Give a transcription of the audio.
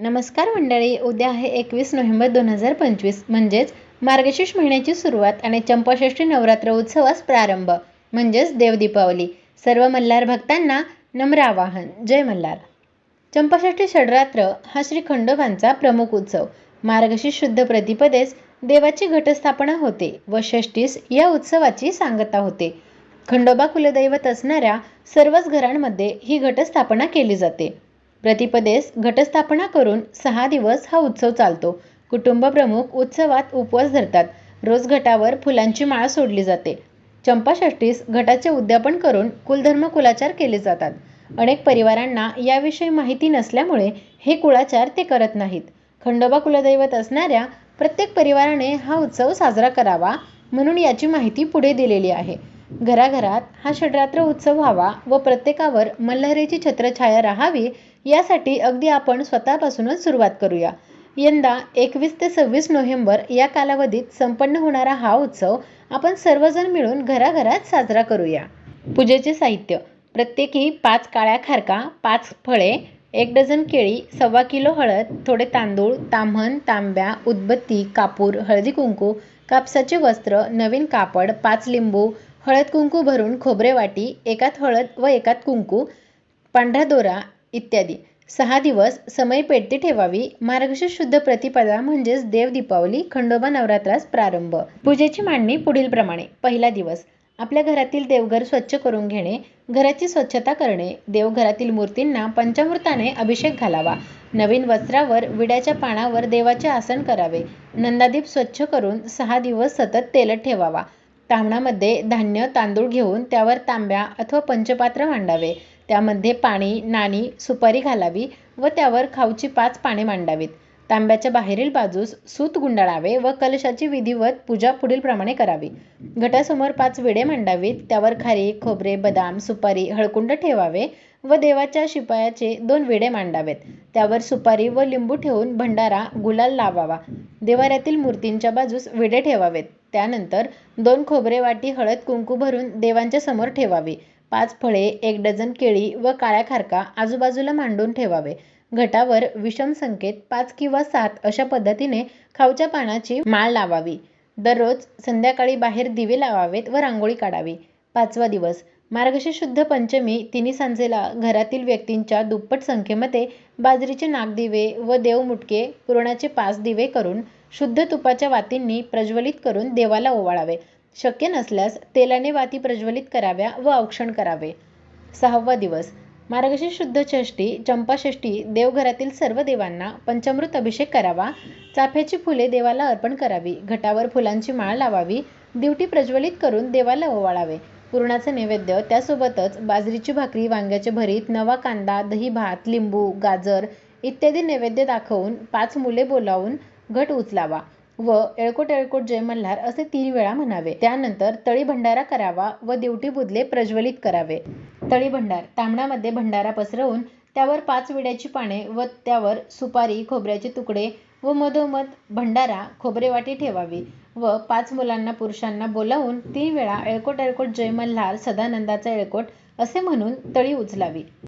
नमस्कार मंडळी, उद्या आहे 21 नोव्हेंबर 2025 म्हणजेच मार्गशीर्ष महिन्याची सुरुवात आणि चंपाषष्ठी नवरात्र उत्सवास प्रारंभ म्हणजेच देव दीपावली. सर्व मल्हार भक्तांना नम्र आवाहन. जय मल्हार. चंपाषष्ठी षडरात्र हा श्री खंडोबांचा प्रमुख उत्सव. मार्गशीर्ष शुद्ध प्रतिपदेस देवाची घटस्थापना होते व षष्ठीस या उत्सवाची सांगता होते. खंडोबा कुलदैवत असणाऱ्या सर्वच घरांमध्ये ही घटस्थापना केली जाते. प्रतिपदेस घटस्थापना करून 6 दिवस हा उत्सव चालतो. कुटुंब प्रमुख उत्सवात उपवास धरतात. रोज घटावर फुलांची माळ सोडली जाते. चंपाषष्ठीस घटाचे उद्यापन करून कुलधर्म कुलाचार केले जातात. अनेक परिवारांना याविषयी माहिती नसल्यामुळे हे कुळाचार ते करत नाहीत. खंडोबा कुलदैवत असणाऱ्या प्रत्येक परिवाराने हा उत्सव साजरा करावा म्हणून याची माहिती पुढे दिलेली आहे. घराघरात हा षडरात्र उत्सव व्हावा व प्रत्येकावर मल्हारीची छत्रछाया राहावी यासाठी अगदी आपण स्वतःपासूनच सुरुवात करूया. यंदा 21 ते 26 नोव्हेंबर या कालावधीत संपन्न होणारा हा उत्सव आपण सर्वजण मिळून घराघरात साजरा करूया. पूजेचे साहित्य: प्रत्येकी 5 काळ्या खारका, 5 फळे, 1 डझन केळी, 1.25 किलो हळद, थोडे तांदूळ, ताम्हण, तांब्या, उदबत्ती, कापूर, हळदी कुंकू, कापसाचे वस्त्र, नवीन कापड, 5 लिंबू, हळद कुंकू भरून खोबरेवाटी, एकात हळद व एकात कुंकू, पांढरा दोरा इत्यादी. 6 दिवस समय पेटती ठेवावी. मार्गशीर्ष शुद्ध प्रतिपदा म्हणजेच देव दीपावली खंडोबा नवरात्रास प्रारंभ. पूजेची मांडणी पुढील प्रमाणे. पहिला दिवस: आपल्या घरातील देवघर स्वच्छ करून घेणे, घराची स्वच्छता करणे, देवघरातील मूर्तींना पंचामृताने अभिषेक घालावा, नवीन वस्त्रावर विड्याच्या पानावर देवाचे आसन करावे, नंदादीप स्वच्छ करून 6 दिवस सतत तेलत ठेवावा, ताम्हणामध्ये धान्य तांदूळ घेऊन त्यावर तांब्या अथवा पंचपात्र मांडावे, त्यामध्ये पाणी, नाणी, सुपारी घालावी व त्यावर खाऊची 5 पाने मांडावीत. तांब्याच्या बाहेरील बाजूस सूत गुंडाळावे व कलशाची विधिवत पूजा पुढील प्रमाणे करावी. घटासमोर 5 विडे मांडावीत, त्यावर खारीक, खोबरे, बदाम, सुपारी, हळकुंड ठेवावे व देवाच्या शिपायाचे 2 विडे मांडावेत, त्यावर सुपारी व लिंबू ठेवून भंडारा, गुलाल लावावा. देवाऱ्यातील मूर्तींच्या बाजूस विडे ठेवावेत. त्यानंतर 2 खोबरेवाटी हळद कुंकू भरून देवांच्या समोर ठेवावी. 5 फळे, 1 डझन केळी व काळ्या खारका आजूबाजूला मांडून ठेवावे. घटावर विषम संकेत 5 किंवा 7 अशा पद्धतीने खाऊच्या पानाची माळ लावावी. दररोज संध्याकाळी बाहेर दिवे लावावेत व रांगोळी काढावी. 5वा दिवस: मार्गशीर्ष शुद्ध पंचमी तिन्ही सांजेला घरातील व्यक्तींच्या दुप्पट संख्येमध्ये बाजरीचे नागदिवे व देवमुटके पुरणाचे 5 दिवे करून शुद्ध तुपाच्या वातींनी प्रज्वलित करून देवाला ओवाळावे. शक्य नसल्यास तेलाने वाती प्रज्वलित कराव्या व औक्षण करावे. 6वा दिवस: मार्गशीर्ष शुद्ध षष्ठी चंपाषष्ठी देवघरातील सर्व देवांना पंचामृत अभिषेक करावा. चाफ्याची फुले देवाला अर्पण करावी. घटावर फुलांची माळ लावावी. दिवटी प्रज्वलित करून देवाला ओवाळावे. पुरणाचे नैवेद्य, त्यासोबतच बाजरीची भाकरी, वांग्याचे भरीत, नवा कांदा, दही भात, लिंबू, गाजर इत्यादी नैवेद्य दाखवून 5 मुले बोलावून घट उचलावा व येळकोट येळकोट जय मल्हार असे 3 वेळा म्हणावे. त्यानंतर तळी भंडारा करावा व दिवटी बुधले प्रज्वलित करावे. तळी भंडार: ताम्हणामध्ये भंडारा पसरवून त्यावर 5 विड्याची पाने व त्यावर सुपारी, खोबऱ्याचे तुकडे व मधोमध भंडारा, खोबरेवाटी ठेवावी व 5 मुलांना पुरुषांना बोलावून 3 वेळा येळकोट येळकोट जय मल्हार सदानंदाचा येळकोट असे म्हणून तळी उचलावी.